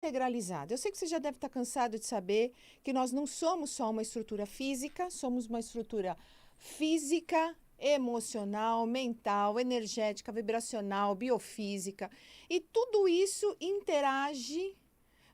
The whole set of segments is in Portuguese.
integralizada. Eu sei que você já deve estar cansado de saber que nós não somos só uma estrutura física, somos uma estrutura física, emocional, mental, energética, vibracional, biofísica. E tudo isso interage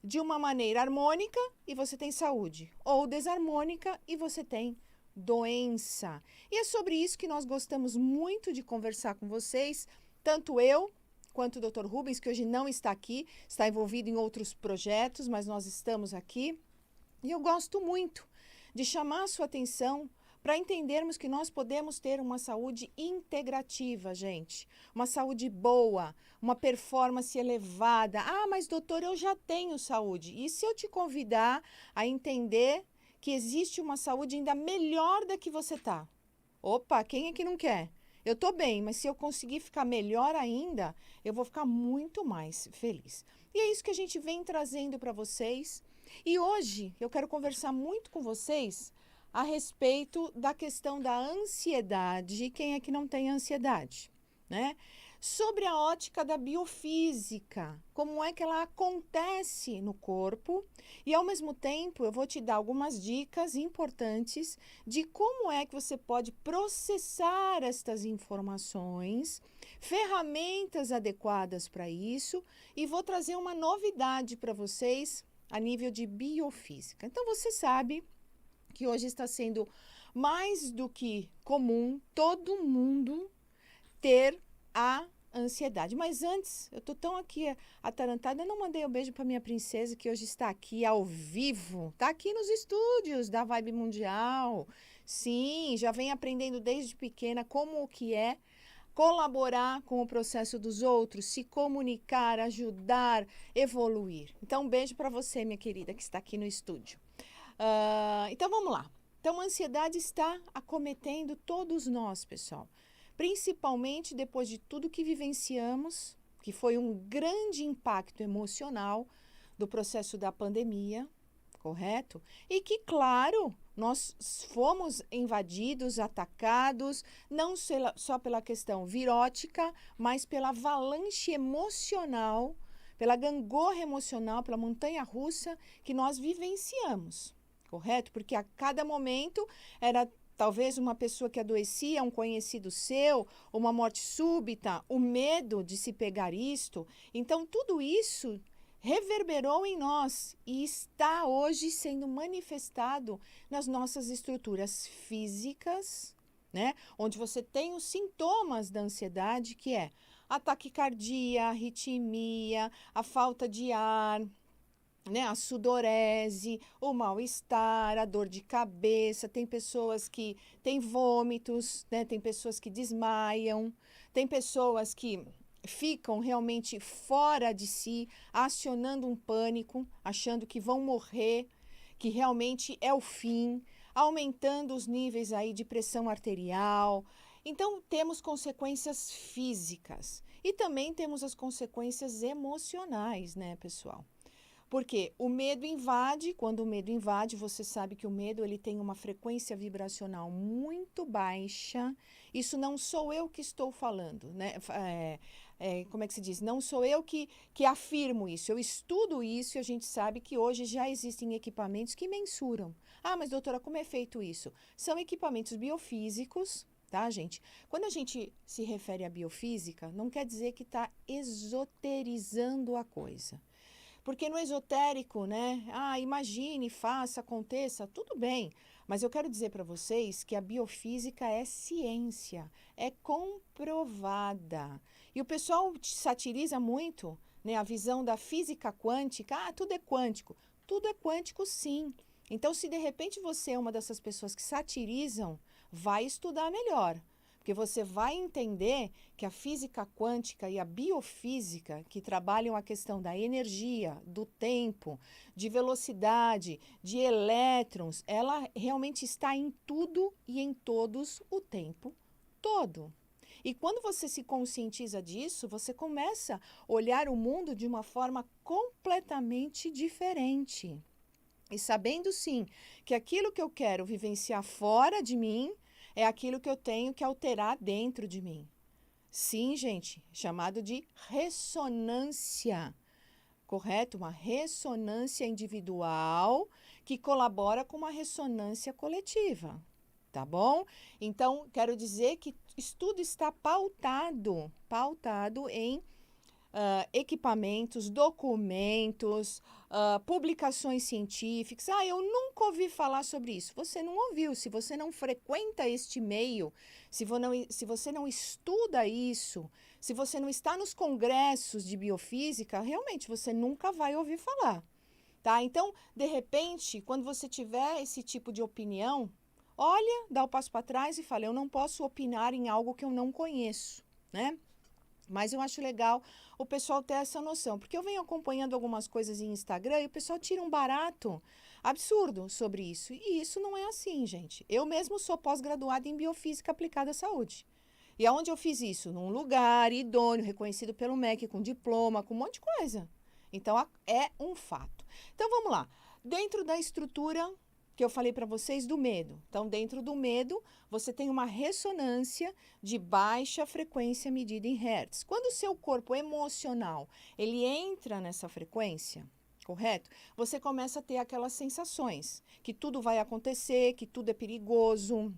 de uma maneira harmônica e você tem saúde, ou desarmônica e você tem doença. E é sobre isso que nós gostamos muito de conversar com vocês, tanto eu quanto o Dr. Rubens, que hoje não está aqui, está envolvido em outros projetos, mas nós estamos aqui. E eu gosto muito de chamar a sua atenção para entendermos que nós podemos ter uma saúde integrativa, gente. Uma saúde boa, uma performance elevada. Ah, mas doutor, eu já tenho saúde. E se eu te convidar a entender que existe uma saúde ainda melhor da que você está? Opa, quem é que não quer? Eu estou bem, mas se eu conseguir ficar melhor ainda, eu vou ficar muito mais feliz. E é isso que a gente vem trazendo para vocês. E hoje eu quero conversar muito com vocês a respeito da questão da ansiedade. Quem é que não tem ansiedade, né? Sobre a ótica da biofísica, como é que ela acontece no corpo, e ao mesmo tempo eu vou te dar algumas dicas importantes de como é que você pode processar estas informações, ferramentas adequadas para isso, e vou trazer uma novidade para vocês a nível de biofísica. Então você sabe que hoje está sendo mais do que comum todo mundo ter a ansiedade. Mas antes, eu tô tão aqui atarantada, eu não mandei um beijo para minha princesa que hoje está aqui ao vivo, tá aqui nos estúdios da Vibe Mundial. Sim, já vem aprendendo desde pequena como o que é colaborar com o processo dos outros, se comunicar, ajudar, evoluir. Então, um beijo para você, minha querida, que está aqui no estúdio. Então, vamos lá. Então, a ansiedade está acometendo todos nós, pessoal. Principalmente depois de tudo que vivenciamos, que foi um grande impacto emocional do processo da pandemia, correto? E que, claro, nós fomos invadidos, atacados, não só pela questão virótica, mas pela avalanche emocional, pela gangorra emocional, pela montanha-russa que nós vivenciamos, correto? Porque a cada momento era talvez uma pessoa que adoecia, um conhecido seu, uma morte súbita, o medo de se pegar isto. Então, tudo isso reverberou em nós e está hoje sendo manifestado nas nossas estruturas físicas, né? Onde você tem os sintomas da ansiedade, que é a taquicardia, a arritmia, a falta de ar, né, a sudorese, o mal-estar, a dor de cabeça, tem pessoas que têm vômitos, né, tem pessoas que desmaiam, tem pessoas que ficam realmente fora de si, acionando um pânico, achando que vão morrer, que realmente é o fim, aumentando os níveis aí de pressão arterial. Então, temos consequências físicas e também temos as consequências emocionais, né, pessoal? Porque o medo invade, quando o medo invade, você sabe que o medo ele tem uma frequência vibracional muito baixa. Isso não sou eu que estou falando, né? Como é que se diz? Não sou eu que afirmo isso. Eu estudo isso e a gente sabe que hoje já existem equipamentos que mensuram. Ah, mas doutora, como é feito isso? São equipamentos biofísicos, tá, gente? Quando a gente se refere à biofísica, não quer dizer que está esoterizando a coisa. Porque no esotérico, né? Ah, imagine, faça, aconteça, tudo bem. Mas eu quero dizer para vocês que a biofísica é ciência, é comprovada. E o pessoal satiriza muito, né, a visão da física quântica. Ah, tudo é quântico. Tudo é quântico, sim. Então, se de repente você é uma dessas pessoas que satirizam, vai estudar melhor. Porque você vai entender que a física quântica e a biofísica, que trabalham a questão da energia, do tempo, de velocidade, de elétrons, ela realmente está em tudo e em todos o tempo todo. E quando você se conscientiza disso, você começa a olhar o mundo de uma forma completamente diferente. E sabendo sim que aquilo que eu quero vivenciar fora de mim é aquilo que eu tenho que alterar dentro de mim. Sim, gente, chamado de ressonância. correto? Uma ressonância individual que colabora com uma ressonância coletiva, tá bom? Então, quero dizer que estudo está pautado em equipamentos, documentos, publicações científicas. Eu nunca ouvi falar sobre isso. Você não ouviu. Se você não frequenta este meio, se você não estuda isso, se você não está nos congressos de biofísica, realmente você nunca vai ouvir falar. Tá? Então, de repente, quando você tiver esse tipo de opinião, olha, dá o passo para trás e fala, eu não posso opinar em algo que eu não conheço, né? Mas eu acho legal o pessoal ter essa noção, porque eu venho acompanhando algumas coisas em Instagram e o pessoal tira um barato absurdo sobre isso. E isso não é assim, gente. Eu mesmo sou pós-graduada em Biofísica Aplicada à Saúde. E aonde eu fiz isso? Num lugar idôneo, reconhecido pelo MEC, com diploma, com um monte de coisa. Então, é um fato. Então, vamos lá. Dentro da estrutura que eu falei para vocês do medo. Então, dentro do medo, você tem uma ressonância de baixa frequência medida em hertz. Quando o seu corpo emocional, ele entra nessa frequência, correto? Você começa a ter aquelas sensações, que tudo vai acontecer, que tudo é perigoso,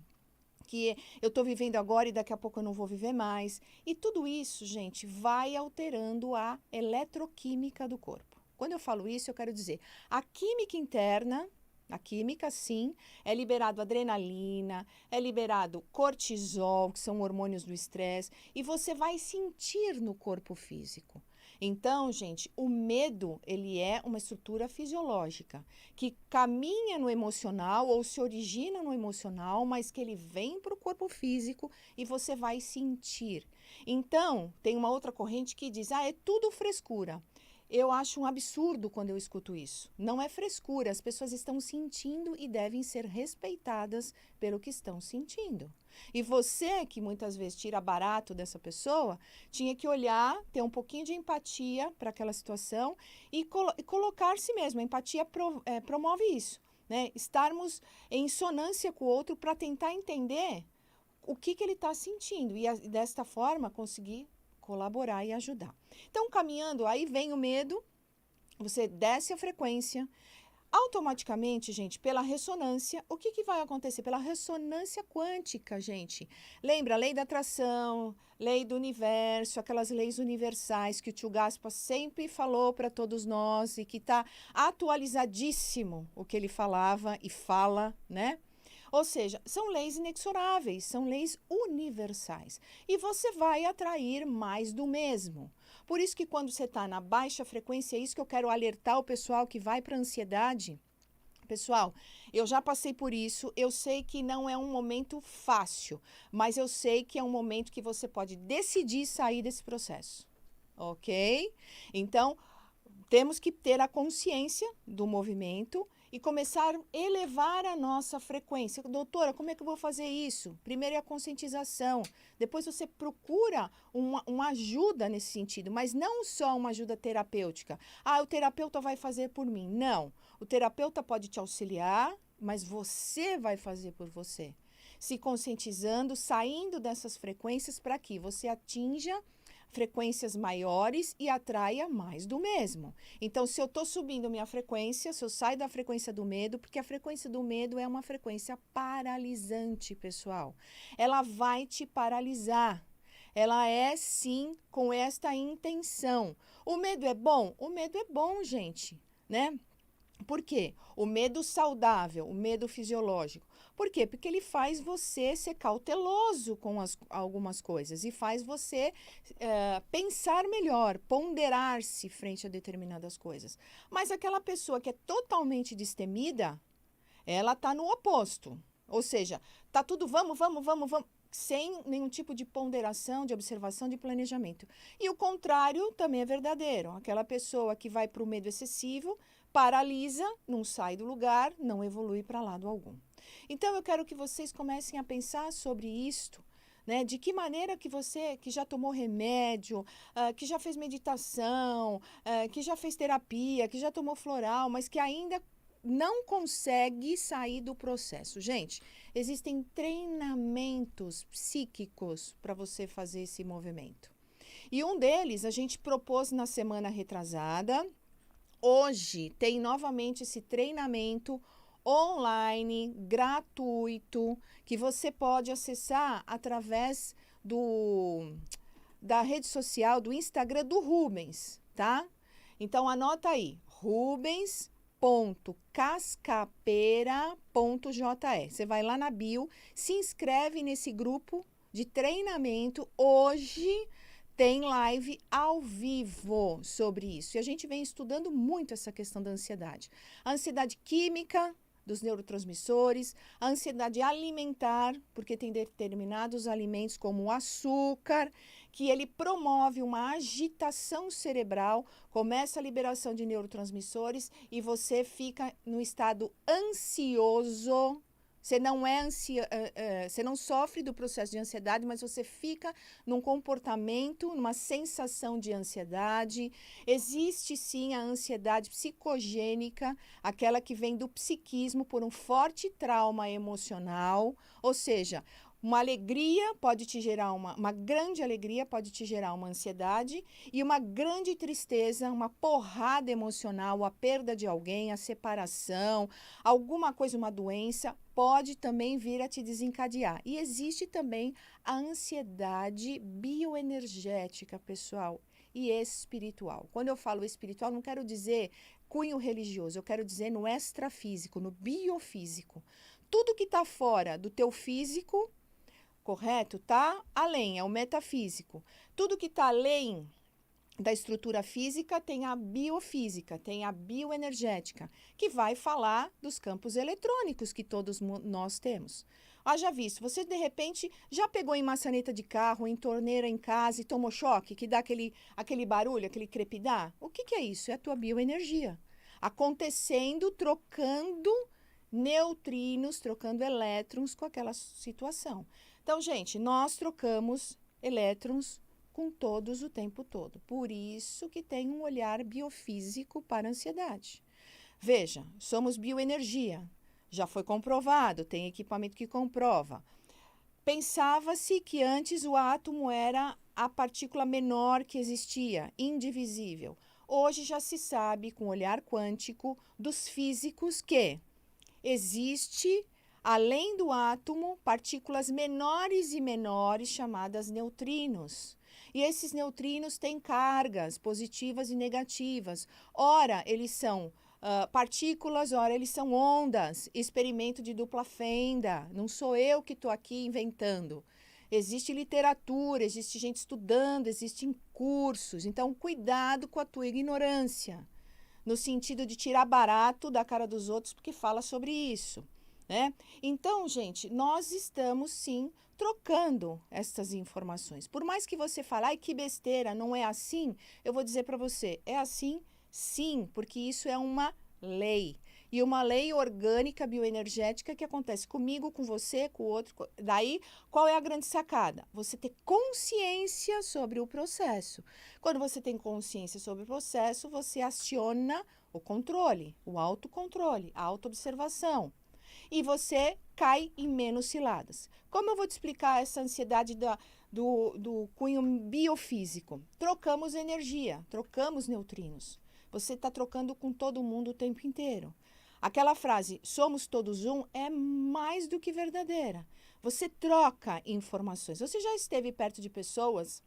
que eu estou vivendo agora e daqui a pouco eu não vou viver mais. E tudo isso, gente, vai alterando a eletroquímica do corpo. Quando eu falo isso, eu quero dizer, a química interna, a química, sim, é liberado adrenalina, é liberado cortisol, que são hormônios do estresse, e você vai sentir no corpo físico. Então, gente, o medo, ele é uma estrutura fisiológica que caminha no emocional ou se origina no emocional, mas que ele vem para o corpo físico e você vai sentir. Então, tem uma outra corrente que diz, é tudo frescura. Eu acho um absurdo quando eu escuto isso. Não é frescura, as pessoas estão sentindo e devem ser respeitadas pelo que estão sentindo. E você, que muitas vezes tira barato dessa pessoa, tinha que olhar, ter um pouquinho de empatia para aquela situação e colocar-se mesmo. A empatia promove isso, né? Estarmos em sonância com o outro para tentar entender o que ele está sentindo e desta forma conseguir colaborar e ajudar. Então, caminhando, aí vem o medo, você desce a frequência, automaticamente, gente, pela ressonância, o que vai acontecer? Pela ressonância quântica, gente. Lembra a lei da atração, lei do universo, aquelas leis universais que o tio Gaspa sempre falou para todos nós e que está atualizadíssimo o que ele falava e fala, né? Ou seja, são leis inexoráveis, são leis universais. E você vai atrair mais do mesmo. Por isso que quando você está na baixa frequência, é isso que eu quero alertar o pessoal que vai para a ansiedade. Pessoal, eu já passei por isso, eu sei que não é um momento fácil, mas eu sei que é um momento que você pode decidir sair desse processo, ok? Então, temos que ter a consciência do movimento e começar a elevar a nossa frequência. Doutora, como é que eu vou fazer isso? Primeiro é a conscientização, depois você procura uma ajuda nesse sentido, mas não só uma ajuda terapêutica. O terapeuta vai fazer por mim. Não, o terapeuta pode te auxiliar, mas você vai fazer por você. Se conscientizando, saindo dessas frequências para que você atinja frequências maiores e atraia mais do mesmo. Então, se eu estou subindo minha frequência, se eu saio da frequência do medo, porque a frequência do medo é uma frequência paralisante, pessoal. Ela vai te paralisar. Ela é, sim, com esta intenção. O medo é bom? O medo é bom, gente, né? Por quê? O medo saudável, o medo fisiológico. Por quê? Porque ele faz você ser cauteloso com algumas coisas e faz você pensar melhor, ponderar-se frente a determinadas coisas. Mas aquela pessoa que é totalmente destemida, ela está no oposto. Ou seja, tá tudo vamos, sem nenhum tipo de ponderação, de observação, de planejamento. E o contrário também é verdadeiro. Aquela pessoa que vai para o medo excessivo, paralisa, não sai do lugar, não evolui para lado algum. Então, eu quero que vocês comecem a pensar sobre isto, né? De que maneira que você, que já tomou remédio, que já fez meditação, que já fez terapia, que já tomou floral, mas que ainda não consegue sair do processo. Gente, existem treinamentos psíquicos para você fazer esse movimento. E um deles a gente propôs na semana retrasada, Hoje tem novamente esse treinamento online, gratuito, que você pode acessar através da rede social, do Instagram do Rubens, tá? Então anota aí, rubens.cascapeira.je. Você vai lá na bio, se inscreve nesse grupo de treinamento. Hoje tem live ao vivo sobre isso. E a gente vem estudando muito essa questão da ansiedade. A ansiedade química dos neurotransmissores, a ansiedade alimentar, porque tem determinados alimentos como o açúcar, que ele promove uma agitação cerebral, começa a liberação de neurotransmissores e você fica no estado ansioso. Você não você não sofre do processo de ansiedade, mas você fica num comportamento, numa sensação de ansiedade. Existe sim a ansiedade psicogênica, aquela que vem do psiquismo por um forte trauma emocional, ou seja, uma alegria pode te gerar uma grande alegria pode te gerar uma ansiedade e uma grande tristeza, uma porrada emocional, a perda de alguém, a separação, alguma coisa, uma doença, pode também vir a te desencadear. E existe também a ansiedade bioenergética, pessoal, e espiritual. Quando eu falo espiritual, não quero dizer cunho religioso, eu quero dizer no extrafísico, no biofísico. Tudo que está fora do teu físico, correto? Tá além, é o metafísico. Tudo que está além da estrutura física tem a biofísica, tem a bioenergética, que vai falar dos campos eletrônicos que todos nós temos. Haja visto, você de repente já pegou em maçaneta de carro, em torneira em casa e tomou choque, que dá aquele barulho, aquele crepidar? O que é isso? É a tua bioenergia acontecendo, trocando neutrinos, trocando elétrons com aquela situação. Então, gente, nós trocamos elétrons com todos o tempo todo. Por isso que tem um olhar biofísico para a ansiedade. Veja, somos bioenergia. Já foi comprovado, tem equipamento que comprova. Pensava-se que antes o átomo era a partícula menor que existia, indivisível. Hoje já se sabe, com o olhar quântico dos físicos, que existe, além do átomo, partículas menores e menores chamadas neutrinos. E esses neutrinos têm cargas positivas e negativas. Ora, eles são partículas, ora, eles são ondas. Experimento de dupla fenda. Não sou eu que estou aqui inventando. Existe literatura, existe gente estudando, existem cursos. Então, cuidado com a tua ignorância, no sentido de tirar barato da cara dos outros, porque fala sobre isso, né? Então, gente, nós estamos sim trocando essas informações. Por mais que você fale, ai, que besteira, não é assim, eu vou dizer para você, é assim sim, porque isso é uma lei. E uma lei orgânica bioenergética que acontece comigo, com você, com o outro. Daí, qual é a grande sacada? Você ter consciência sobre o processo. Quando você tem consciência sobre o processo, você aciona o controle, o autocontrole, a autoobservação. E você cai em menos ciladas. Como eu vou te explicar essa ansiedade do cunho biofísico? Trocamos energia, trocamos neutrinos. Você está trocando com todo mundo o tempo inteiro. Aquela frase, somos todos um, é mais do que verdadeira. Você troca informações. Você já esteve perto de pessoas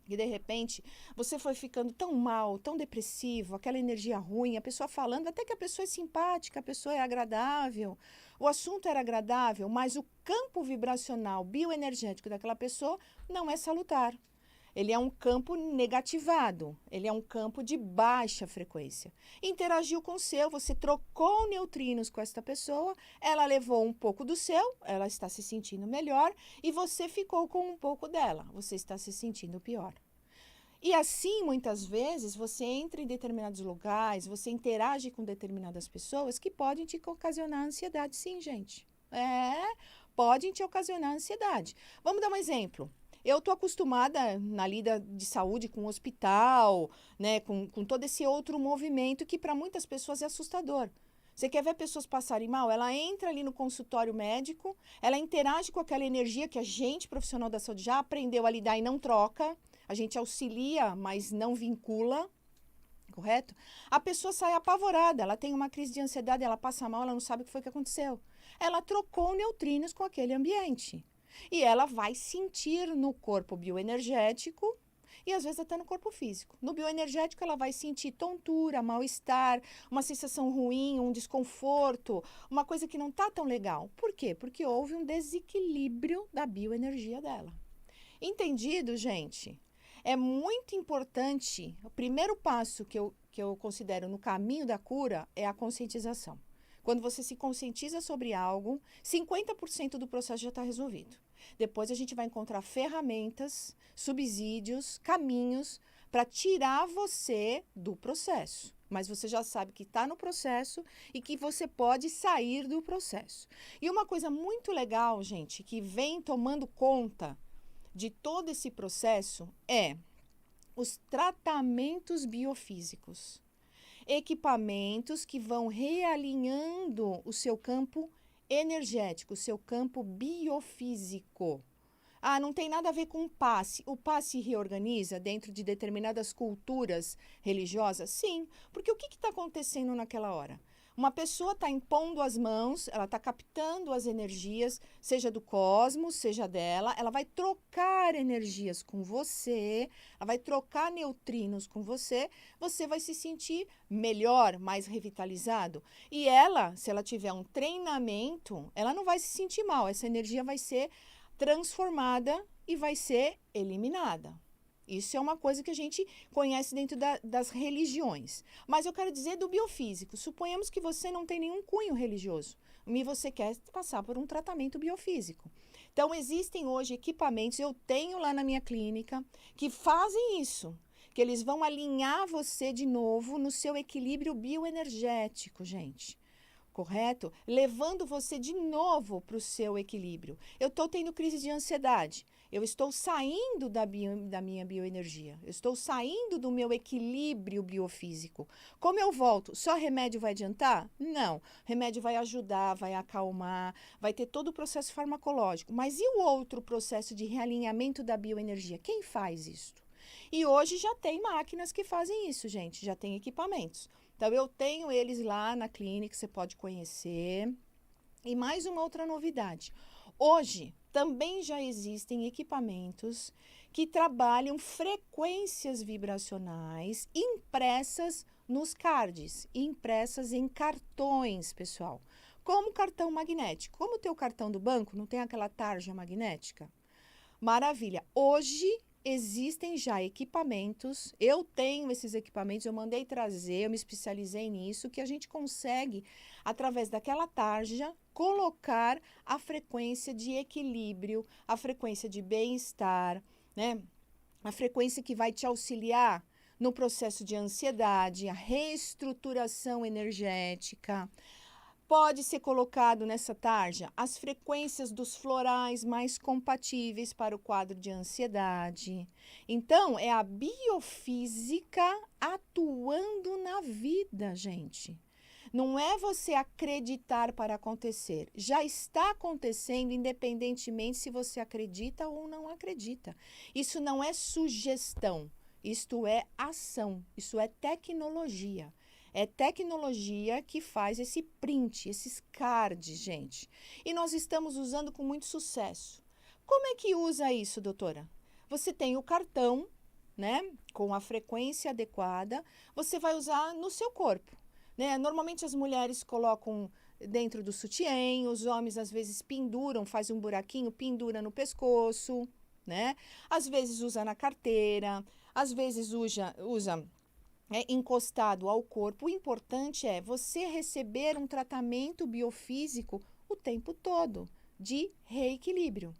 e, de repente, você foi ficando tão mal, tão depressivo, aquela energia ruim, a pessoa falando, até que a pessoa é simpática, a pessoa é agradável, o assunto era agradável, mas o campo vibracional, bioenergético daquela pessoa não é salutar. Ele é um campo negativado, ele é um campo de baixa frequência. Interagiu com o seu, você trocou neutrinos com esta pessoa, ela levou um pouco do seu, ela está se sentindo melhor, e você ficou com um pouco dela, você está se sentindo pior. E assim, muitas vezes, você entra em determinados lugares, você interage com determinadas pessoas que podem te ocasionar ansiedade, sim, gente. Podem te ocasionar ansiedade. Vamos dar um exemplo. Eu estou acostumada na lida de saúde com o hospital, né, com todo esse outro movimento que para muitas pessoas é assustador. Você quer ver pessoas passarem mal? Ela entra ali no consultório médico, ela interage com aquela energia que a gente, profissional da saúde, já aprendeu a lidar e não troca. A gente auxilia, mas não vincula, correto? A pessoa sai apavorada, ela tem uma crise de ansiedade, ela passa mal, ela não sabe o que foi que aconteceu. Ela trocou neutrinos com aquele ambiente. E ela vai sentir no corpo bioenergético e às vezes até no corpo físico. No bioenergético ela vai sentir tontura, mal-estar, uma sensação ruim, um desconforto, uma coisa que não está tão legal. Por quê? Porque houve um desequilíbrio da bioenergia dela. Entendido, gente? É muito importante, o primeiro passo que eu considero no caminho da cura é a conscientização. Quando você se conscientiza sobre algo, 50% do processo já está resolvido. Depois a gente vai encontrar ferramentas, subsídios, caminhos para tirar você do processo. Mas você já sabe que está no processo e que você pode sair do processo. E uma coisa muito legal, gente, que vem tomando conta de todo esse processo é os tratamentos biofísicos. Equipamentos que vão realinhando o seu campo energético, o seu campo biofísico. Ah, não tem nada a ver com o passe. O passe reorganiza dentro de determinadas culturas religiosas? Sim, porque o que está acontecendo naquela hora? Uma pessoa está impondo as mãos, ela está captando as energias, seja do cosmos, seja dela, ela vai trocar energias com você, ela vai trocar neutrinos com você, você vai se sentir melhor, mais revitalizado. E ela, se ela tiver um treinamento, ela não vai se sentir mal, essa energia vai ser transformada e vai ser eliminada. Isso é uma coisa que a gente conhece dentro das religiões. Mas eu quero dizer do biofísico. Suponhamos que você não tem nenhum cunho religioso e você quer passar por um tratamento biofísico. Então, existem hoje equipamentos, eu tenho lá na minha clínica, que fazem isso. Que eles vão alinhar você de novo no seu equilíbrio bioenergético, gente. Correto? Levando você de novo para o seu equilíbrio. Eu estou tendo crise de ansiedade. Eu estou saindo da minha bioenergia. Eu estou saindo do meu equilíbrio biofísico. Como eu volto? Só remédio vai adiantar? Não. Remédio vai ajudar, vai acalmar, vai ter todo o processo farmacológico. Mas e o outro processo de realinhamento da bioenergia? Quem faz isso? E hoje já tem máquinas que fazem isso, gente. Já tem equipamentos. Então, eu tenho eles lá na clínica, você pode conhecer. E mais uma outra novidade. Hoje, também já existem equipamentos que trabalham frequências vibracionais impressas nos cards, impressas em cartões, pessoal. Como cartão magnético. Como o teu cartão do banco não tem aquela tarja magnética? Maravilha. Hoje existem já equipamentos, eu tenho esses equipamentos, eu mandei trazer, eu me especializei nisso, que a gente consegue, através daquela tarja, colocar a frequência de equilíbrio, a frequência de bem-estar, né? A frequência que vai te auxiliar no processo de ansiedade, a reestruturação energética. Pode ser colocado nessa tarja as frequências dos florais mais compatíveis para o quadro de ansiedade. Então, é a biofísica atuando na vida, gente. Não é você acreditar para acontecer. Já está acontecendo, independentemente se você acredita ou não acredita. Isso não é sugestão, isto é ação, isso é tecnologia. É tecnologia que faz esse print, esses cards, gente. E nós estamos usando com muito sucesso. Como é que usa isso, doutora? Você tem o cartão, né, com a frequência adequada, você vai usar no seu corpo, né? Normalmente as mulheres colocam dentro do sutiã, os homens às vezes penduram, faz um buraquinho, pendura no pescoço, né? Às vezes usa na carteira, às vezes usa encostado ao corpo. O importante é você receber um tratamento biofísico o tempo todo de reequilíbrio.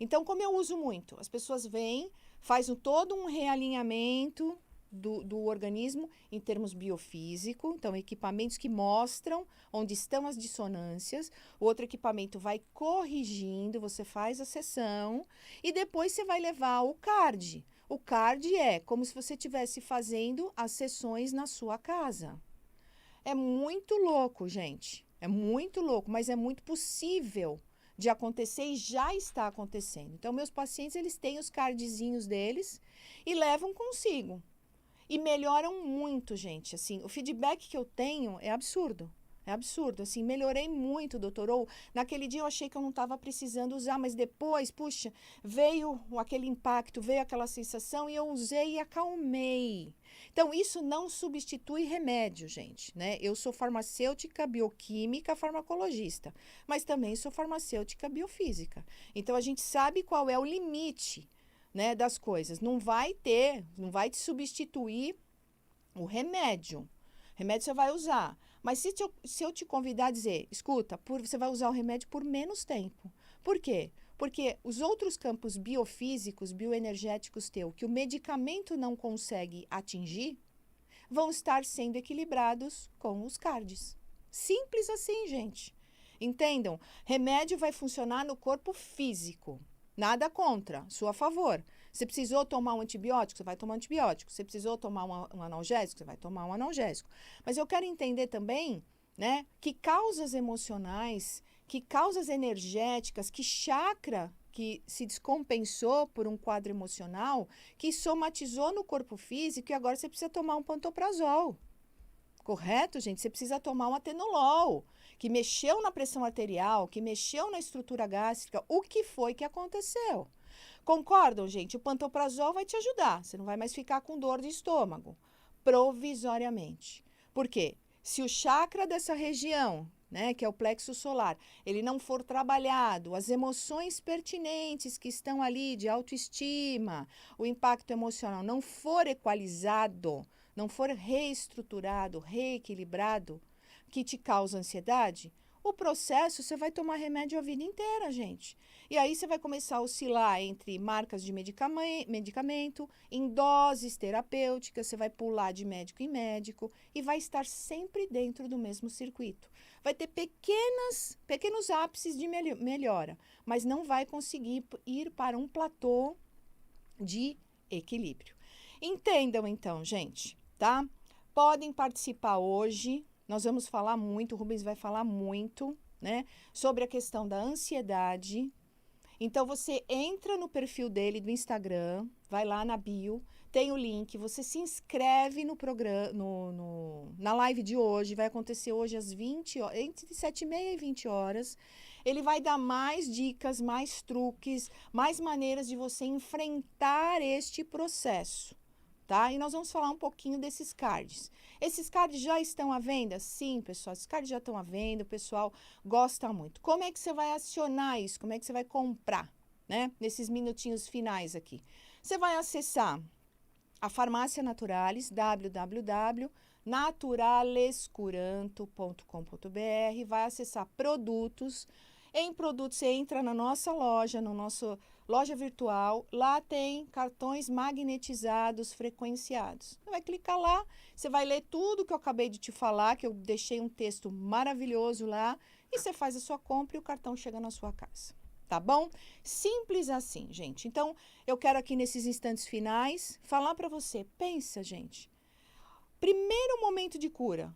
Então, como eu uso muito, as pessoas vêm, fazem todo um realinhamento do organismo em termos biofísico, então equipamentos que mostram onde estão as dissonâncias, o outro equipamento vai corrigindo, você faz a sessão e depois você vai levar o card. O card é como se você estivesse fazendo as sessões na sua casa. É muito louco, gente. É muito louco, mas é muito possível de acontecer e já está acontecendo. Então, meus pacientes, eles têm os cardzinhos deles e levam consigo. E melhoram muito, gente. Assim, o feedback que eu tenho é absurdo. É absurdo, assim, melhorei muito, doutor. Ou naquele dia eu achei que eu não estava precisando usar, mas depois, puxa, veio aquele impacto, veio aquela sensação e eu usei e acalmei. Então, isso não substitui remédio, gente, né? Eu sou farmacêutica, bioquímica, farmacologista, mas também sou farmacêutica biofísica. Então, a gente sabe qual é o limite, né, das coisas. Não vai te substituir o remédio. Remédio você vai usar. Mas se eu te convidar a dizer, escuta, você vai usar o remédio por menos tempo. Por quê? Porque os outros campos biofísicos, bioenergéticos teu, que o medicamento não consegue atingir, vão estar sendo equilibrados com os cards. Simples assim, gente. Entendam? Remédio vai funcionar no corpo físico. Nada contra, sua a favor. Você precisou tomar um antibiótico, você vai tomar um antibiótico. Você precisou tomar um analgésico, você vai tomar um analgésico. Mas eu quero entender também, né, que causas emocionais, que causas energéticas, que chakra que se descompensou por um quadro emocional, que somatizou no corpo físico e agora você precisa tomar um pantoprazol. Correto, gente? Você precisa tomar um atenolol, que mexeu na pressão arterial, que mexeu na estrutura gástrica. O que foi que aconteceu? Concordam, gente? O pantoprazol vai te ajudar. Você não vai mais ficar com dor de estômago, provisoriamente. Por quê? Se o chakra dessa região, né, que é o plexo solar, ele não for trabalhado, as emoções pertinentes que estão ali de autoestima, o impacto emocional não for equalizado, não for reestruturado, reequilibrado, que te causa ansiedade, o processo você vai tomar remédio a vida inteira, gente. E aí você vai começar a oscilar entre marcas de medicamento, em doses terapêuticas, você vai pular de médico em médico e vai estar sempre dentro do mesmo circuito. Vai ter pequenos ápices de melhora, mas não vai conseguir ir para um platô de equilíbrio. Entendam então, gente, tá? Podem participar hoje. Nós vamos falar muito, o Rubens vai falar muito, né, sobre a questão da ansiedade. Então, você entra no perfil dele do Instagram, vai lá na bio, tem o link, você se inscreve no programa, na live de hoje, vai acontecer hoje às 20 horas, entre 7h30 e 20 horas. Ele vai dar mais dicas, mais truques, mais maneiras de você enfrentar este processo. Tá? E nós vamos falar um pouquinho desses cards. Esses cards já estão à venda? Sim, pessoal, esses cards já estão à venda, o pessoal gosta muito. Como é que você vai acionar isso? Como é que você vai comprar, né? Nesses minutinhos finais aqui. Você vai acessar a Farmácia Naturalis, www.naturalescuranto.com.br, vai acessar produtos. Em produtos, você entra na nossa loja, no nosso loja virtual, lá tem cartões magnetizados frequenciados. Você vai clicar lá, você vai ler tudo que eu acabei de te falar, que eu deixei um texto maravilhoso lá, e você faz a sua compra e o cartão chega na sua casa. Tá bom? Simples assim, gente. Então, eu quero aqui nesses instantes finais falar para você, pensa, gente. Primeiro momento de cura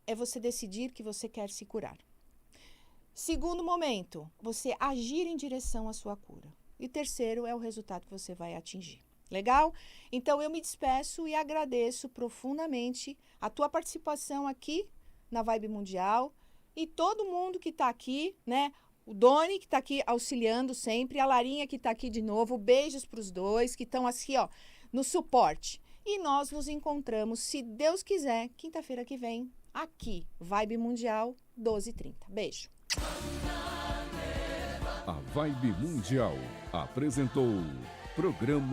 é você decidir que você quer se curar. Segundo momento, você agir em direção à sua cura. E terceiro é o resultado que você vai atingir. Legal? Então, eu me despeço e agradeço profundamente a tua participação aqui na Vibe Mundial e todo mundo que está aqui, né? O Doni, que está aqui auxiliando sempre, a Larinha, que está aqui de novo. Beijos para os dois que estão assim, ó, no suporte. E nós nos encontramos, se Deus quiser, quinta-feira que vem, aqui, Vibe Mundial, 12h30. Beijo. A Vibe Mundial apresentou programa